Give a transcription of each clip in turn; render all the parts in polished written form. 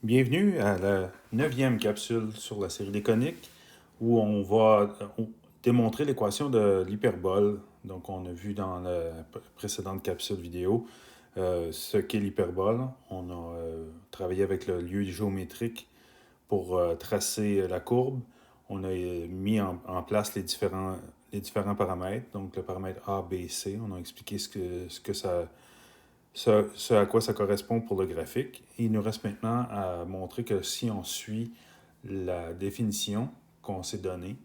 Bienvenue à la 9e capsule sur la série des coniques où on va démontrer l'équation de l'hyperbole. Donc, on a vu dans la précédente capsule vidéo ce qu'est l'hyperbole. On a travaillé avec le lieu géométrique pour tracer la courbe. On a mis en place les différents paramètres. Donc, le paramètre A, B, C. On a expliqué ce à quoi ça correspond pour le graphique. Et il nous reste maintenant à montrer que si on suit la définition qu'on s'est donnée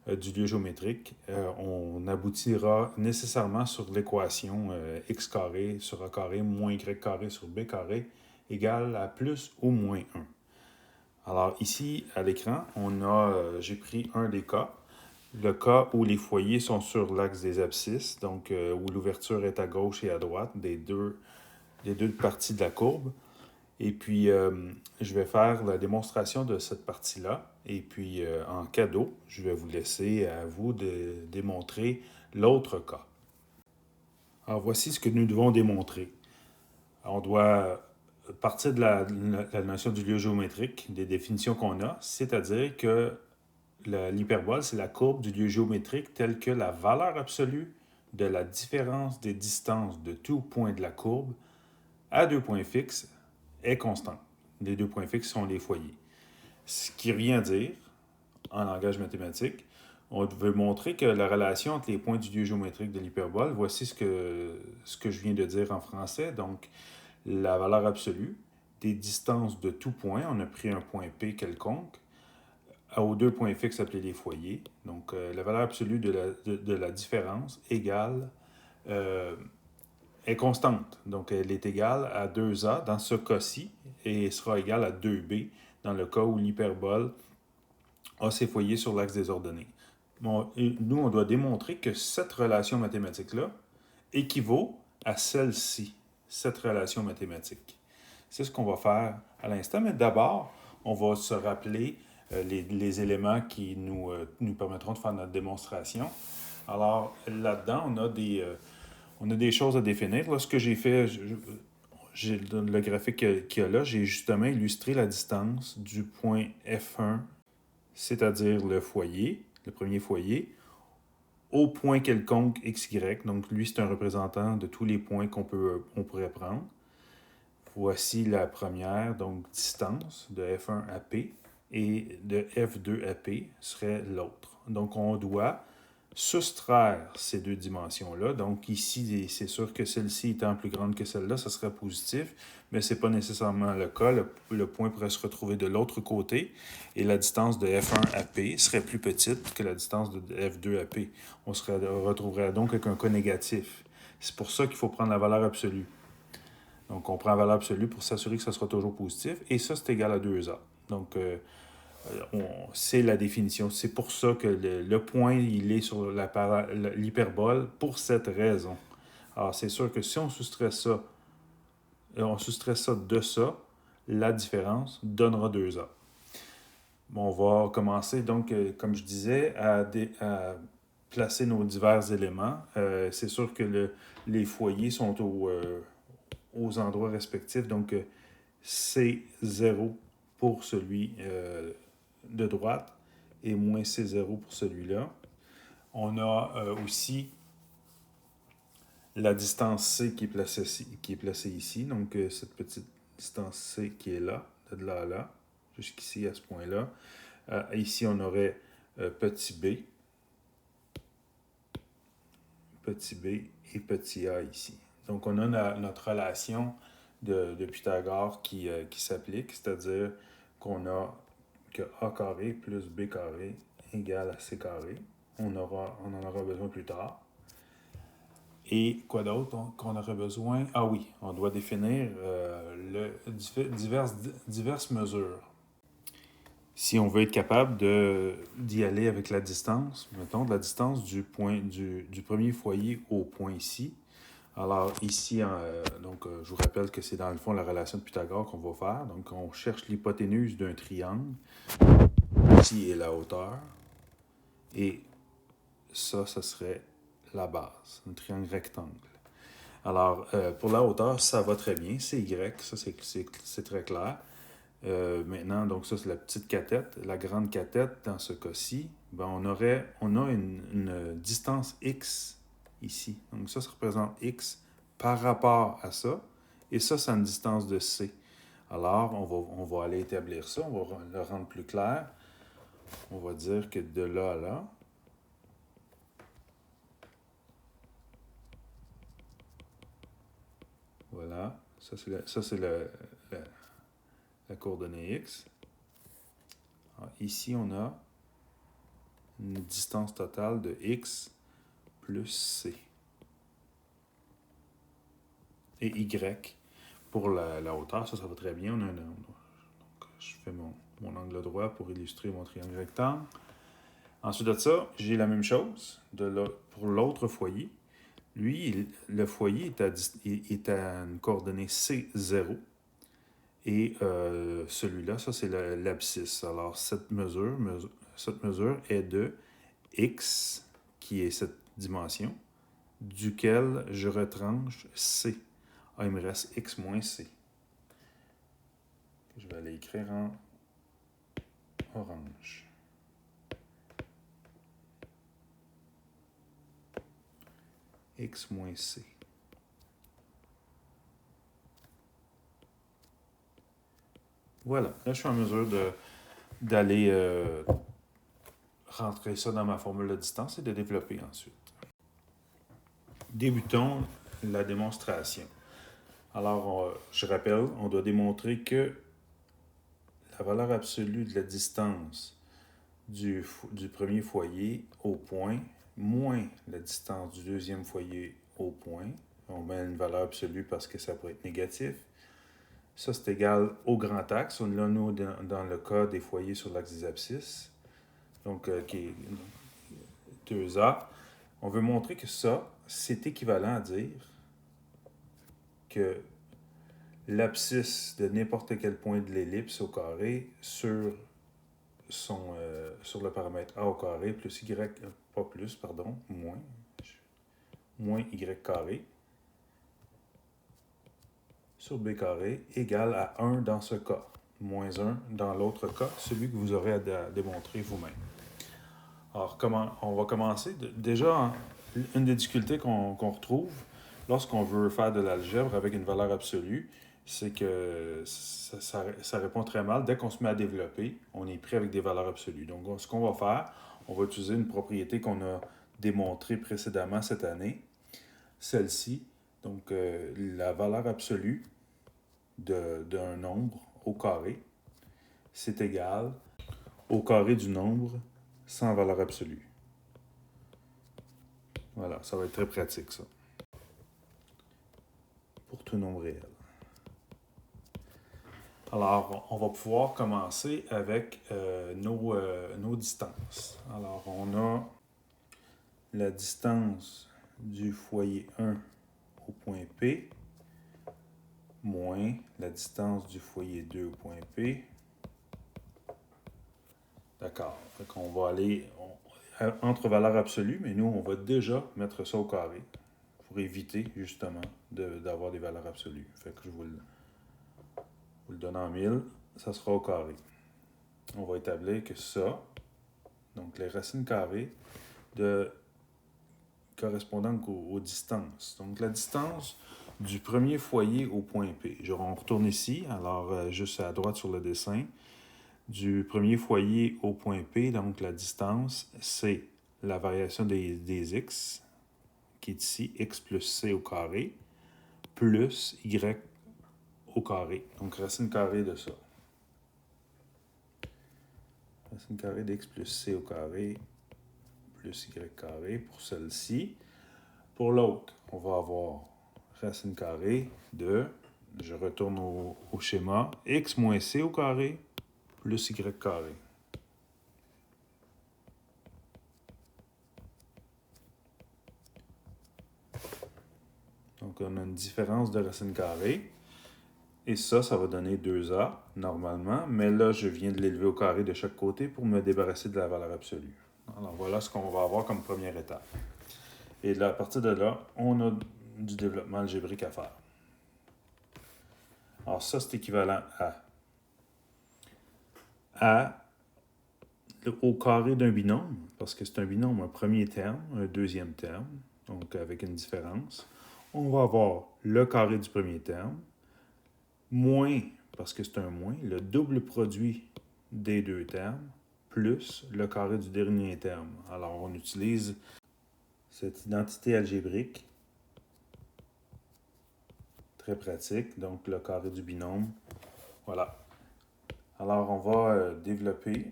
du lieu géométrique, on aboutira nécessairement sur l'équation x carré sur a carré moins y carré sur b carré égale à plus ou moins 1. Alors ici, à l'écran, j'ai pris un des cas. Le cas où les foyers sont sur l'axe des abscisses, donc où l'ouverture est à gauche et à droite des deux parties de la courbe. Et puis, je vais faire la démonstration de cette partie-là. Et puis, en cadeau, je vais vous laisser à vous de démontrer l'autre cas. Alors, voici ce que nous devons démontrer. On doit partir de la notion du lieu géométrique, des définitions qu'on a, c'est-à-dire que l'hyperbole, c'est la courbe du lieu géométrique telle que la valeur absolue de la différence des distances de tout point de la courbe à deux points fixes est constante. Les deux points fixes sont les foyers. Ce qui revient à dire, en langage mathématique, on veut montrer que la relation entre les points du lieu géométrique de l'hyperbole, voici ce que je viens de dire en français. Donc, la valeur absolue des distances de tout point, on a pris un point P quelconque, aux deux points fixes appelés les foyers. Donc, la valeur absolue de la différence égale est constante. Donc, elle est égale à 2a dans ce cas-ci et sera égale à 2b dans le cas où l'hyperbole a ses foyers sur l'axe des ordonnées. Bon, nous, on doit démontrer que cette relation mathématique-là équivaut à celle-ci, cette relation mathématique. C'est ce qu'on va faire à l'instant, mais d'abord, on va se rappeler les éléments qui nous permettront de faire notre démonstration. Alors, là-dedans, on a des choses à définir. Là, ce que j'ai fait, j'ai le graphique qu'il y a là, j'ai justement illustré la distance du point F1, c'est-à-dire le foyer, le premier foyer, au point quelconque XY. Donc, lui, c'est un représentant de tous les points qu'on pourrait prendre. Voici la première, donc distance de F1 à P, et de F2 à P serait l'autre. Donc, on doit soustraire ces deux dimensions-là. Donc ici, c'est sûr que celle-ci étant plus grande que celle-là, ça serait positif, mais ce n'est pas nécessairement le cas. Le point pourrait se retrouver de l'autre côté et la distance de F1 à P serait plus petite que la distance de F2 à P. On se retrouverait donc avec un cas négatif. C'est pour ça qu'il faut prendre la valeur absolue. Donc on prend la valeur absolue pour s'assurer que ça sera toujours positif et ça, c'est égal à 2A. Donc, c'est la définition. C'est pour ça que le point, il est sur l'hyperbole pour cette raison. Alors, c'est sûr que si on soustrait ça de ça, la différence donnera 2A. Bon, on va commencer donc, comme je disais, à placer nos divers éléments. C'est sûr que les foyers sont aux endroits respectifs. Donc, C0 pour celui de droite et moins C0 pour celui-là. On a aussi la distance C qui est placée ici. Donc, cette petite distance C qui est là, de là à là, jusqu'ici à ce point-là. Ici, on aurait petit b et petit a ici. Donc, on a notre relation de Pythagore qui s'applique, c'est-à-dire qu'on a que a carré plus b carré égale à c carré. On en aura besoin plus tard. Et quoi d'autre qu'on aurait besoin? Ah oui, on doit définir diverses mesures. Si on veut être capable d'y aller avec la distance, mettons de la distance du premier foyer au point ici. Alors ici, je vous rappelle que c'est dans le fond la relation de Pythagore qu'on va faire. Donc on cherche l'hypoténuse d'un triangle. Ici est la hauteur. Et ça serait la base, un triangle rectangle. Alors, pour la hauteur, ça va très bien. C'est Y, ça c'est très clair. Maintenant, donc ça, c'est la petite cathète. La grande cathète, dans ce cas-ci, ben, on a une distance x ici. Donc ça représente x par rapport à ça. Et ça, c'est une distance de c. Alors, on va aller établir ça. On va le rendre plus clair. On va dire que de là à là, voilà, ça c'est la coordonnée x. Alors, ici, on a une distance totale de x plus c. Et y pour la hauteur, ça va très bien. Donc, je fais mon angle droit pour illustrer mon triangle rectangle. Ensuite de ça, j'ai la même chose pour l'autre foyer. Lui, le foyer est à une coordonnée C0. Et celui-là, ça c'est l'abscisse. Alors, cette mesure est de x, qui est cette dimension, duquel je retranche c. Ah, il me reste x moins c. Je vais aller écrire en orange. X moins c. Voilà. Là, je suis en mesure d'aller rentrer ça dans ma formule de distance et de développer ensuite. Débutons la démonstration. Alors, je rappelle, on doit démontrer que la valeur absolue de la distance du premier foyer au point moins la distance du deuxième foyer au point. On met une valeur absolue parce que ça peut être négatif. Ça, c'est égal au grand axe. Là, nous, dans le cas des foyers sur l'axe des abscisses, donc qui est 2A, on veut montrer que ça, c'est équivalent à dire que l'abscisse de n'importe quel point de l'ellipse au carré sur le paramètre A au carré plus Y, pas plus, pardon, moins Y carré sur B carré égale à 1 dans ce cas, moins 1 dans l'autre cas, celui que vous aurez à démontrer vous-même. Alors, on va commencer. Déjà, une des difficultés qu'on retrouve lorsqu'on veut faire de l'algèbre avec une valeur absolue, c'est que ça répond très mal. Dès qu'on se met à développer, on est pris avec des valeurs absolues. Donc, ce qu'on va faire, on va utiliser une propriété qu'on a démontrée précédemment cette année, celle-ci. Donc, la valeur absolue d'un nombre au carré, c'est égal au carré du nombre sans valeur absolue. Voilà, ça va être très pratique, ça. Pour tout nombre réel. Alors, on va pouvoir commencer avec nos distances. Alors, on a la distance du foyer 1 au point P moins la distance du foyer 2 au point P. D'accord. Fait qu'on va aller entre valeurs absolues, mais nous, on va déjà mettre ça au carré pour éviter, justement, d'avoir des valeurs absolues. Fait que je vous le donne en 1000, ça sera au carré. On va établir que ça, donc les racines carrées correspondant aux distances. Donc la distance du premier foyer au point P. On retourne ici, alors juste à droite sur le dessin. Du premier foyer au point P, donc la distance, c'est la variation des x, qui est ici, x plus c au carré, plus y au carré. Donc racine carrée de ça. Racine carrée d'x plus c au carré plus y carré pour celle-ci. Pour l'autre, on va avoir racine carrée de, je retourne au schéma, x moins c au carré plus y carré. Donc, on a une différence de racine carrée. Et ça va donner 2a normalement. Mais là, je viens de l'élever au carré de chaque côté pour me débarrasser de la valeur absolue. Alors, voilà ce qu'on va avoir comme première étape. Et là, à partir de là, on a du développement algébrique à faire. Alors, ça, c'est équivalent à au carré d'un binôme, parce que c'est un binôme, un premier terme, un deuxième terme, donc avec une différence. On va avoir le carré du premier terme, moins, parce que c'est un moins, le double produit des deux termes, plus le carré du dernier terme. Alors, on utilise cette identité algébrique, très pratique, donc le carré du binôme. Voilà. Alors, on va développer.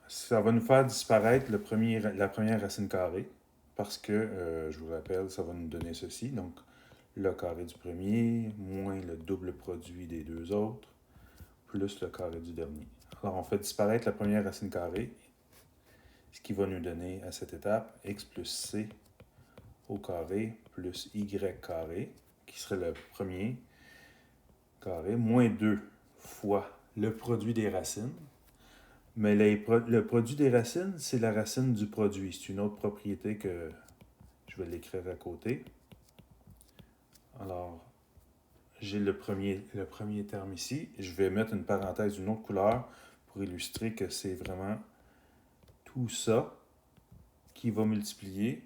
Ça va nous faire disparaître la première racine carrée, parce que, je vous rappelle, ça va nous donner ceci. Donc, le carré du premier, moins le double produit des deux autres, plus le carré du dernier. Alors, on fait disparaître la première racine carrée, ce qui va nous donner à cette étape x plus c au carré plus y carré, qui serait le premier carré, moins 2 fois le produit des racines. Mais le produit des racines, c'est la racine du produit. C'est une autre propriété que je vais l'écrire à côté. Alors, j'ai le premier terme ici. Je vais mettre une parenthèse d'une autre couleur pour illustrer que c'est vraiment tout ça qui va multiplier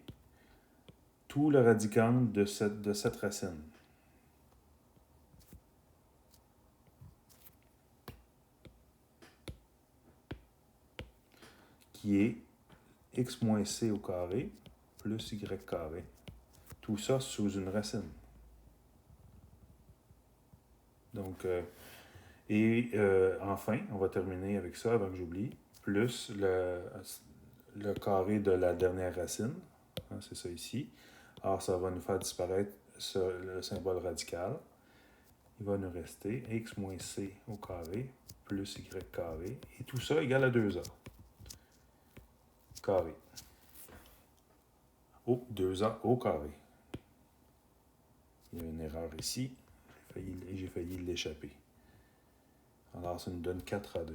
tout le radicand de cette racine. Qui est x moins c au carré plus y carré. Tout ça sous une racine. Donc, enfin, on va terminer avec ça avant que j'oublie, plus le carré de la dernière racine, hein, c'est ça ici. Alors, ça va nous faire disparaître le symbole radical. Il va nous rester x moins c au carré plus y carré, et tout ça égale à 2a carré. 2a au carré. Il y a une erreur ici, j'ai failli l'échapper. Alors, ça nous donne 4a2.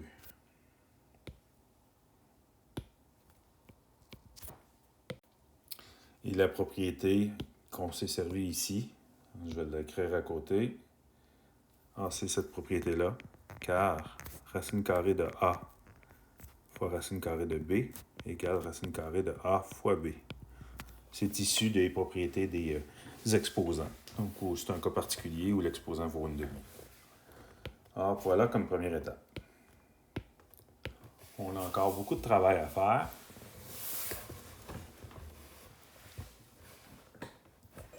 Et la propriété qu'on s'est servi ici, je vais l'écrire à côté. C'est cette propriété-là, car racine carrée de a fois racine carrée de b égale racine carrée de a fois b. C'est issu des propriétés des exposants. Donc, c'est un cas particulier où l'exposant vaut une demi. Alors, voilà comme première étape. On a encore beaucoup de travail à faire.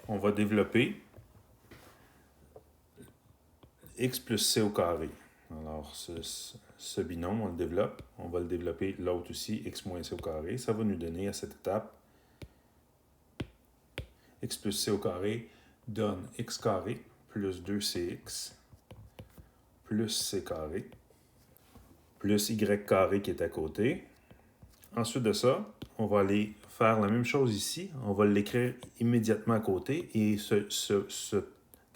On va développer x plus c au carré. Alors, ce binôme, on le développe. On va le développer l'autre aussi, x moins c au carré. Ça va nous donner à cette étape x plus c au carré donne x carré plus 2cx plus c carré plus y carré qui est à côté. Ensuite de ça, on va aller faire la même chose ici. On va l'écrire immédiatement à côté et cette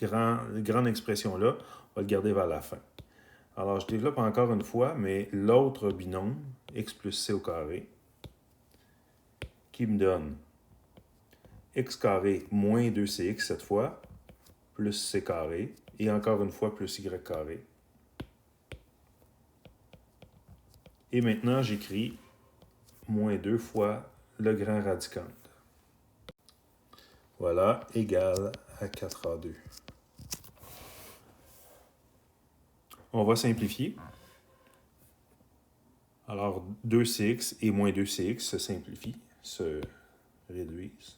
grande expression-là, on va le garder vers la fin. Alors, je développe encore une fois, mais l'autre binôme, x plus c au carré, qui me donne x carré moins 2cx cette fois, plus c carré, et encore une fois plus y carré. Et maintenant, j'écris moins 2 fois le grand radicand. Voilà, égal à 4a2. On va simplifier. Alors, 2cx et moins 2cx se simplifient, se réduisent.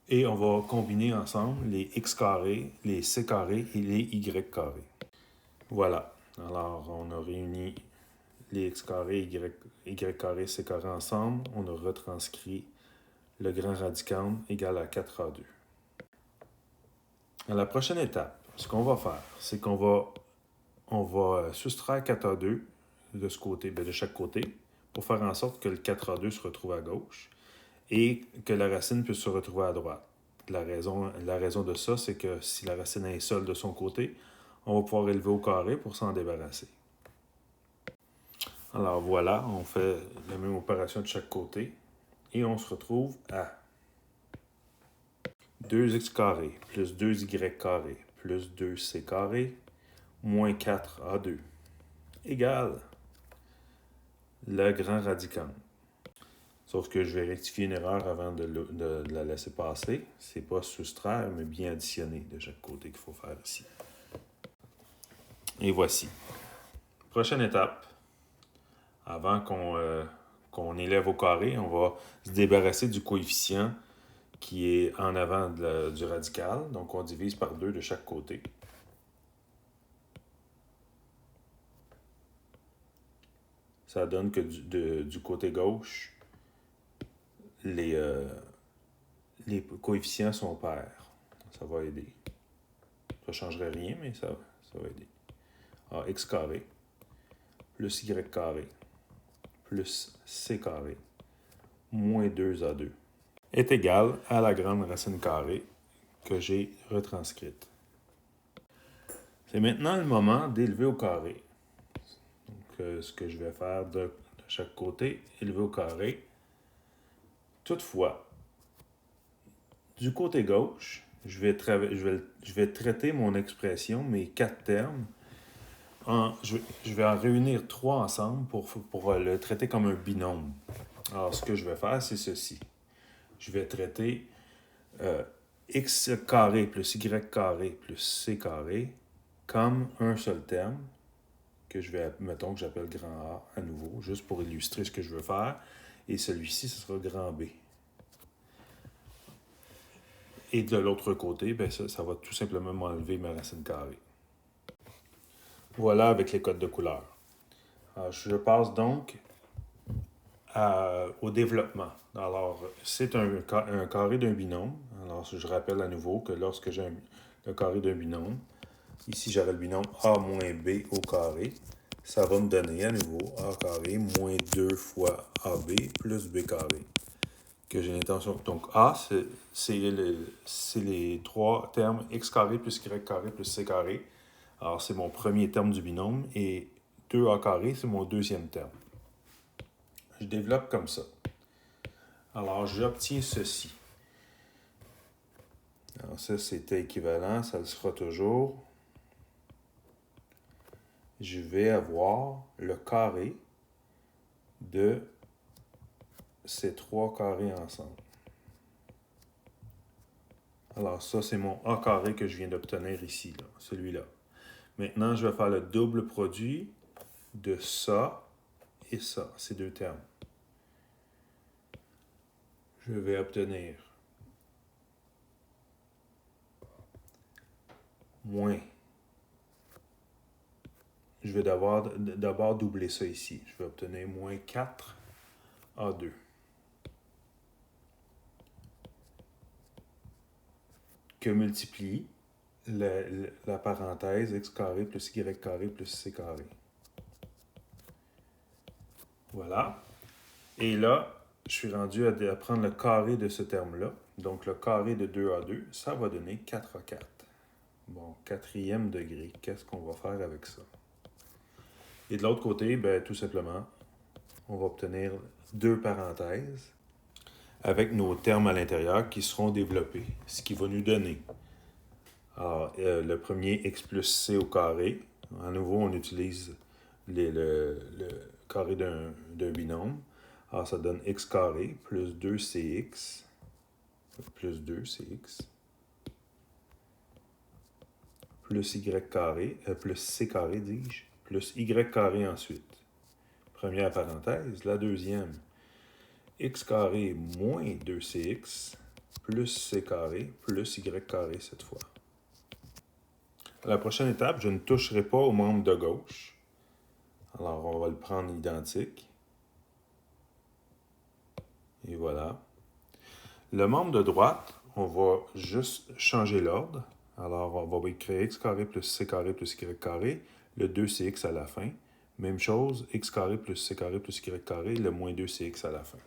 Et on va combiner ensemble les x carrés, les c carrés et les y carrés. Voilà. Alors, on a réuni les x carrés, y carré, c carré ensemble. On a retranscrit le grand radicand égal à 4a2. À la prochaine étape, ce qu'on va faire, c'est qu'on va soustraire 4a2 de ce côté, de chaque côté, pour faire en sorte que le 4a2 se retrouve à gauche et que la racine puisse se retrouver à droite. La raison de ça, c'est que si la racine est seule de son côté, on va pouvoir élever au carré pour s'en débarrasser. Alors voilà, on fait la même opération de chaque côté et on se retrouve à 2x carré plus 2y carré plus 2c carré moins 4A2 égale le grand radicand. Sauf que je vais rectifier une erreur avant de la laisser passer. C'est pas soustraire, mais bien additionner de chaque côté qu'il faut faire ici. Et voici. Prochaine étape. Avant qu'on élève au carré, on va se débarrasser du coefficient qui est en avant du radical. Donc, on divise par 2 de chaque côté. Ça donne que du côté gauche, les coefficients sont pairs. Ça va aider. Ça ne changerait rien, mais ça va aider. Alors, x carré plus y carré plus c carré moins 2a2 est égal à la grande racine carrée que j'ai retranscrite. C'est maintenant le moment d'élever au carré. Donc, ce que je vais faire de chaque côté, élever au carré. Toutefois, du côté gauche, je vais traiter mon expression, mes 4 termes, je vais en réunir 3 ensemble pour le traiter comme un binôme. Alors, ce que je vais faire, c'est ceci. Je vais traiter x carré plus y carré plus c carré comme un seul terme que mettons que j'appelle grand A à nouveau, juste pour illustrer ce que je veux faire. Et celui-ci, ce sera grand B. Et de l'autre côté, ben ça va tout simplement m'enlever ma racine carrée. Voilà avec les codes de couleur. Je passe donc au développement. Alors, c'est un carré d'un binôme. Alors, je rappelle à nouveau que lorsque j'ai le carré d'un binôme, ici j'avais le binôme A moins B au carré, ça va me donner à nouveau A carré moins 2 fois AB plus B carré. Que j'ai l'intention. Donc, A, c'est les 3 termes x carré plus y carré plus c carré. Alors, c'est mon premier terme du binôme. Et 2A carré, c'est mon deuxième terme. Je développe comme ça. Alors, j'obtiens ceci. Alors, ça, c'était équivalent. Ça le sera toujours. Je vais avoir le carré de ces 3 carrés ensemble. Alors, ça, c'est mon A carré que je viens d'obtenir ici, là, celui-là. Maintenant, je vais faire le double produit de ça et ça, ces deux termes. Je vais obtenir moins. Je vais d'abord doubler ça ici. Je vais obtenir moins 4A2. Que multiplie la parenthèse x carré plus y carré plus c carré. Voilà. Et là, je suis rendu à prendre le carré de ce terme-là. Donc, le carré de 2A2, ça va donner 4A4. Bon, 4e degré. Qu'est-ce qu'on va faire avec ça? Et de l'autre côté, ben, tout simplement, on va obtenir 2 parenthèses avec nos termes à l'intérieur qui seront développés. Ce qui va nous donner alors, le premier x plus c au carré. À nouveau, on utilise le carré d'un binôme. Alors, ça donne x carré plus 2cx plus 2cx plus y carré, plus c carré, dis-je, plus y carré ensuite. Première parenthèse. La deuxième, x carré moins 2cx plus c carré plus y carré cette fois. À la prochaine étape, je ne toucherai pas au membre de gauche. Alors, on va le prendre identique. Et voilà. Le membre de droite, on va juste changer l'ordre. Alors, on va écrire x carré plus c carré plus y carré. Le 2cx à la fin. Même chose, x carré plus c carré plus y carré. Le moins 2cx à la fin.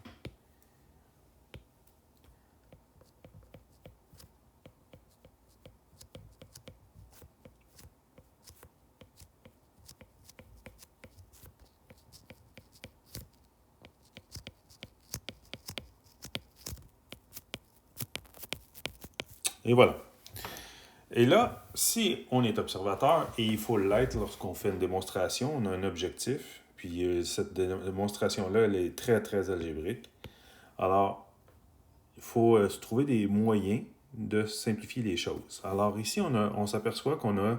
Et voilà. Et là, si on est observateur, et il faut l'être lorsqu'on fait une démonstration, on a un objectif, puis cette démonstration-là, elle est très, très algébrique. Alors, il faut se trouver des moyens de simplifier les choses. Alors ici, on s'aperçoit qu'on a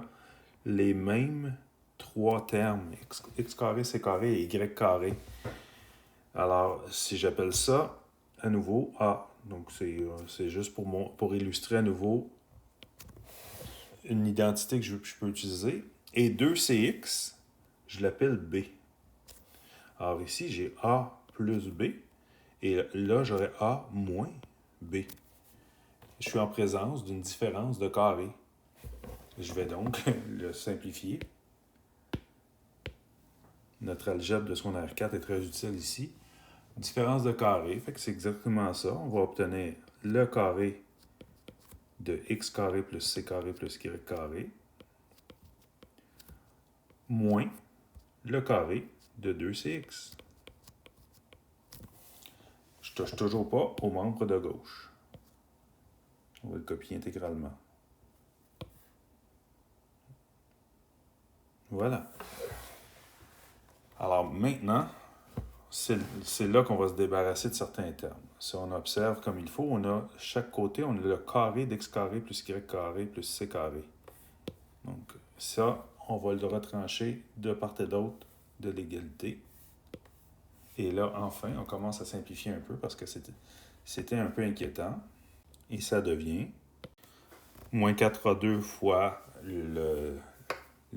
les mêmes trois termes, x carré, c carré et y carré. Alors, si j'appelle ça à nouveau A, donc c'est juste pour illustrer à nouveau une identité que je peux utiliser. Et 2cx, je l'appelle B. Alors ici, j'ai A plus B. Et là, j'aurais A moins B. Je suis en présence d'une différence de carré. Je vais donc le simplifier. Notre algèbre de secondaire 4 est très utile ici. Différence de carré, fait que c'est exactement ça. On va obtenir le carré de x carré plus c carré plus y carré moins le carré de 2cx. Je ne touche toujours pas au membre de gauche. On va le copier intégralement. Voilà. Alors maintenant, c'est là qu'on va se débarrasser de certains termes. Si on observe comme il faut, on a chaque côté, on a le carré d'x carré plus y carré plus c carré. Donc ça, on va le retrancher de part et d'autre de l'égalité. Et là, enfin, on commence à simplifier un peu parce que c'était un peu inquiétant. Et ça devient moins 4a2 fois le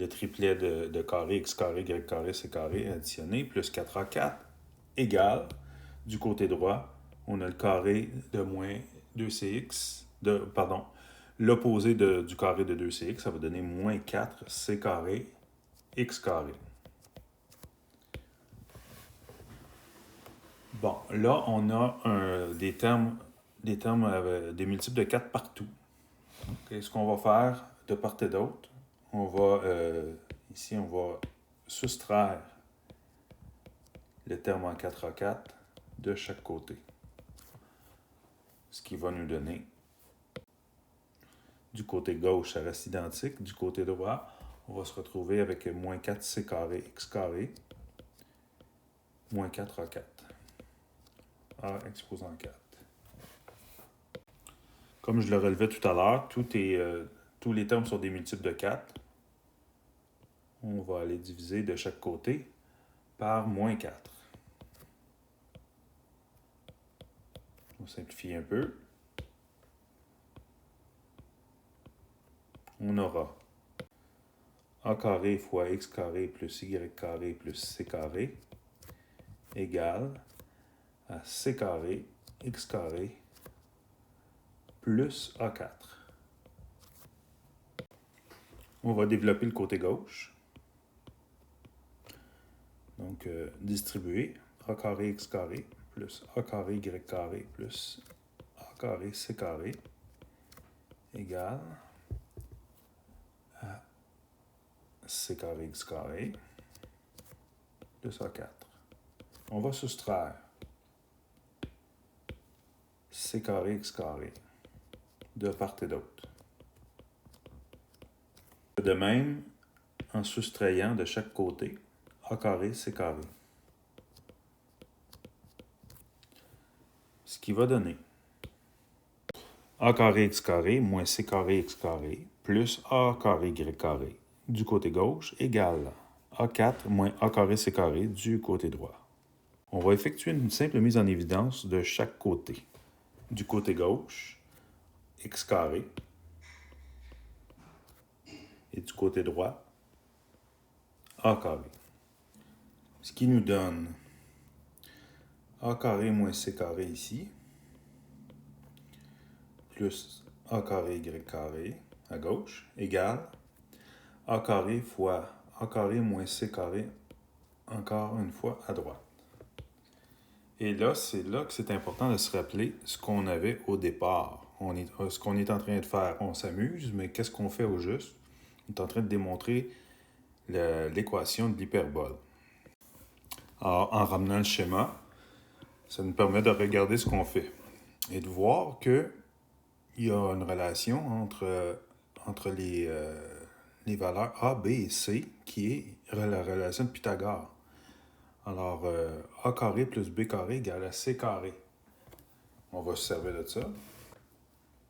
triplet de carré, x carré, y carré, c carré additionné, plus 4a4 égale, du côté droit, on a le carré de moins 2cx, l'opposé du carré de 2cx, ça va donner moins 4c carré, x carré. Bon, là, on a des termes avec des multiples de 4 partout. Okay, ce qu'on va faire de part et d'autre, ici, on va soustraire le terme en 4a4 de chaque côté. Ce qui va nous donner, du côté gauche, ça reste identique. Du côté droit, on va se retrouver avec moins 4c carré x carré, moins 4a4. A exposant 4. Comme je le relevais tout à l'heure, tous les termes sont des multiples de 4. On va aller diviser de chaque côté par moins 4. On va simplifier un peu. On aura a carré fois x carré plus y carré plus c carré égale à c carré x carré plus a4. On va développer le côté gauche. Donc, distribuer a carré x carré plus a carré y carré plus a carré c carré égale à c carré x carré plus a4. On va soustraire c carré x carré de part et d'autre. De même, en soustrayant de chaque côté a carré c carré. Ce qui va donner a carré x carré moins c carré x carré plus a carré y carré du côté gauche égale a4 moins a carré c carré du côté droit. On va effectuer une simple mise en évidence de chaque côté. Du côté gauche, x carré, et du côté droit, a carré. Ce qui nous donne a carré moins c carré ici, plus a carré y carré à gauche, égale a carré fois a carré moins c carré, encore une fois à droite. Et là, c'est là que c'est important de se rappeler ce qu'on avait au départ. Ce qu'on est en train de faire, on s'amuse, mais qu'est-ce qu'on fait au juste? On est en train de démontrer l'équation de l'hyperbole. Alors, en ramenant le schéma, ça nous permet de regarder ce qu'on fait et de voir qu'il y a une relation entre les valeurs A, B et C, qui est la relation de Pythagore. Alors, A carré plus B carré égale à C carré. On va se servir de ça.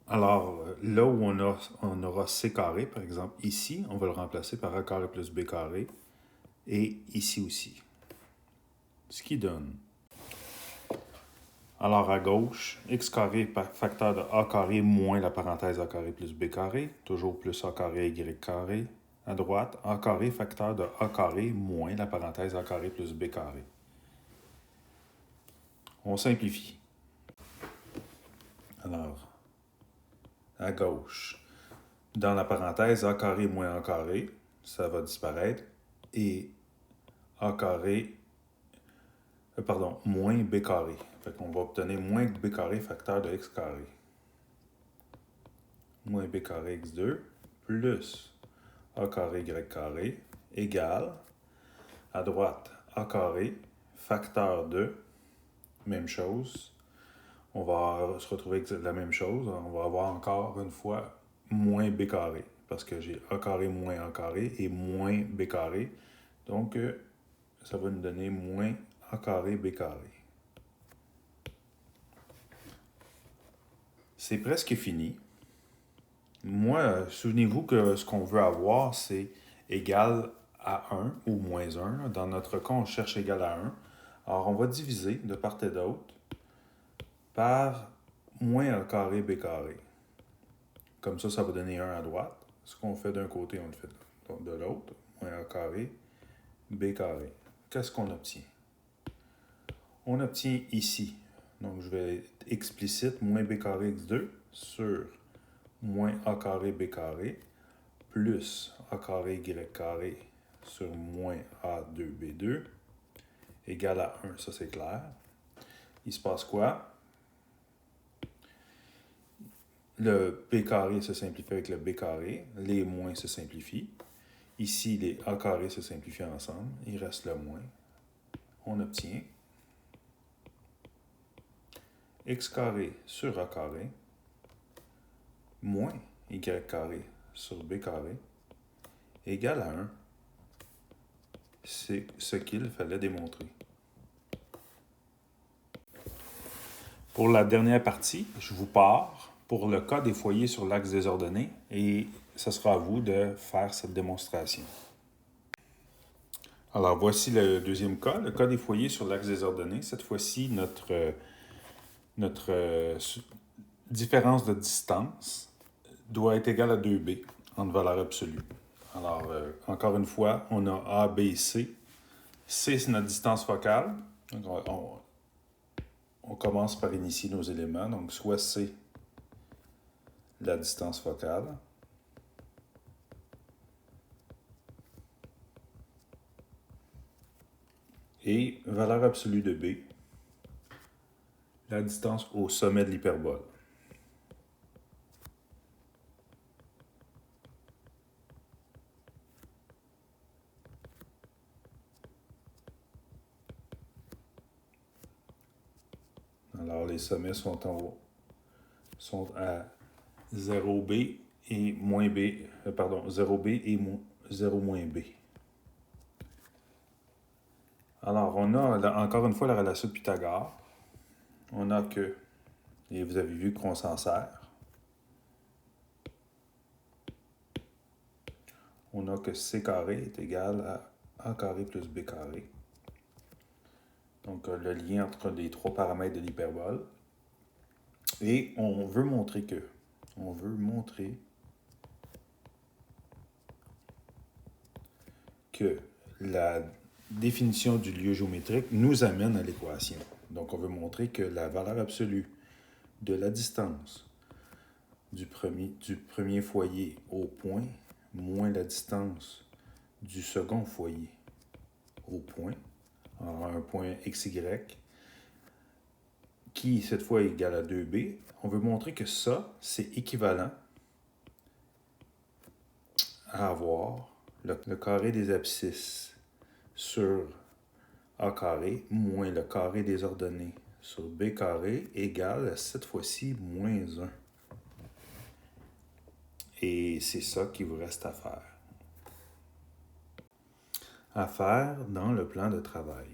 Alors, là où on aura C carré, par exemple, ici, on va le remplacer par A carré plus B carré, et ici aussi. Ce qui donne, alors à gauche, x carré facteur de A carré moins la parenthèse A carré plus B carré, toujours plus A carré Y carré. À droite, A carré facteur de A carré moins la parenthèse A carré plus B carré. On simplifie. Alors, à gauche, dans la parenthèse A carré moins A carré, ça va disparaître, et A carré, moins B carré. Fait qu'on va obtenir moins B carré facteur de X carré. Moins B carré X2 plus A carré Y carré égale, à droite, A carré facteur de, même chose. On va se retrouver avec la même chose. On va avoir encore une fois moins B carré, parce que j'ai A carré moins A carré et moins B carré. Donc, ça va nous donner moins A carré B carré. C'est presque fini. Moi, souvenez-vous que ce qu'on veut avoir, c'est égal à 1 ou moins 1. Dans notre cas, on cherche égal à 1. Alors, on va diviser de part et d'autre par moins A carré B carré. Comme ça va donner 1 à droite. Ce qu'on fait d'un côté, on le fait de l'autre. Moins A carré B carré. Qu'est-ce qu'on obtient? On obtient ici, donc je vais être explicite, moins B carré X2 sur moins A carré B carré plus A carré Y carré sur moins A2B2 égale à 1. Ça, c'est clair. Il se passe quoi? Le B carré se simplifie avec le B carré. Les moins se simplifient. Ici, les A carré se simplifient ensemble. Il reste le moins. On obtient X carré sur A carré moins Y carré sur B carré égale à 1. C'est ce qu'il fallait démontrer. Pour la dernière partie, je vous pars pour le cas des foyers sur l'axe désordonné et ce sera à vous de faire cette démonstration. Alors, voici le deuxième cas, le cas des foyers sur l'axe désordonné. Cette fois-ci, notre différence de distance doit être égale à 2b en valeur absolue. Alors, encore une fois, on a A, B, C. C, c'est notre distance focale. Donc, on commence par initier nos éléments. Donc, soit C, la distance focale. Et valeur absolue de B, la distance au sommet de l'hyperbole. Alors, les sommets sont à 0B et moins B, 0B et 0 moins B. Alors, on a encore une fois la relation de Pythagore. On a que, et vous avez vu qu'on s'en sert, on a que C carré est égal à A carré plus B carré. Donc, le lien entre les trois paramètres de l'hyperbole. Et on veut montrer que la définition du lieu géométrique nous amène à l'équation. Donc, on veut montrer que la valeur absolue de la distance du premier foyer au point moins la distance du second foyer au point, un point XY, qui cette fois est égal à 2b, on veut montrer que ça, c'est équivalent à avoir le carré des abscisses sur A carré moins le carré des ordonnées sur B carré égale à cette fois-ci moins 1. Et c'est ça qu'il vous reste à faire. À faire dans le plan de travail.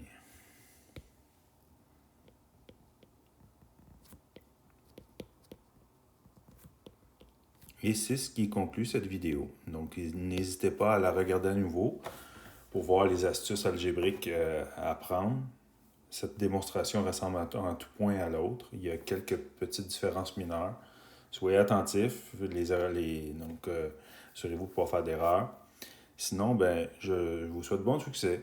Et c'est ce qui conclut cette vidéo. Donc, n'hésitez pas à la regarder à nouveau pour voir les astuces algébriques à apprendre. Cette démonstration ressemble en tout point à l'autre. Il y a quelques petites différences mineures. Soyez attentifs, donc assurez-vous de ne pas faire d'erreurs. Sinon, je vous souhaite bon succès.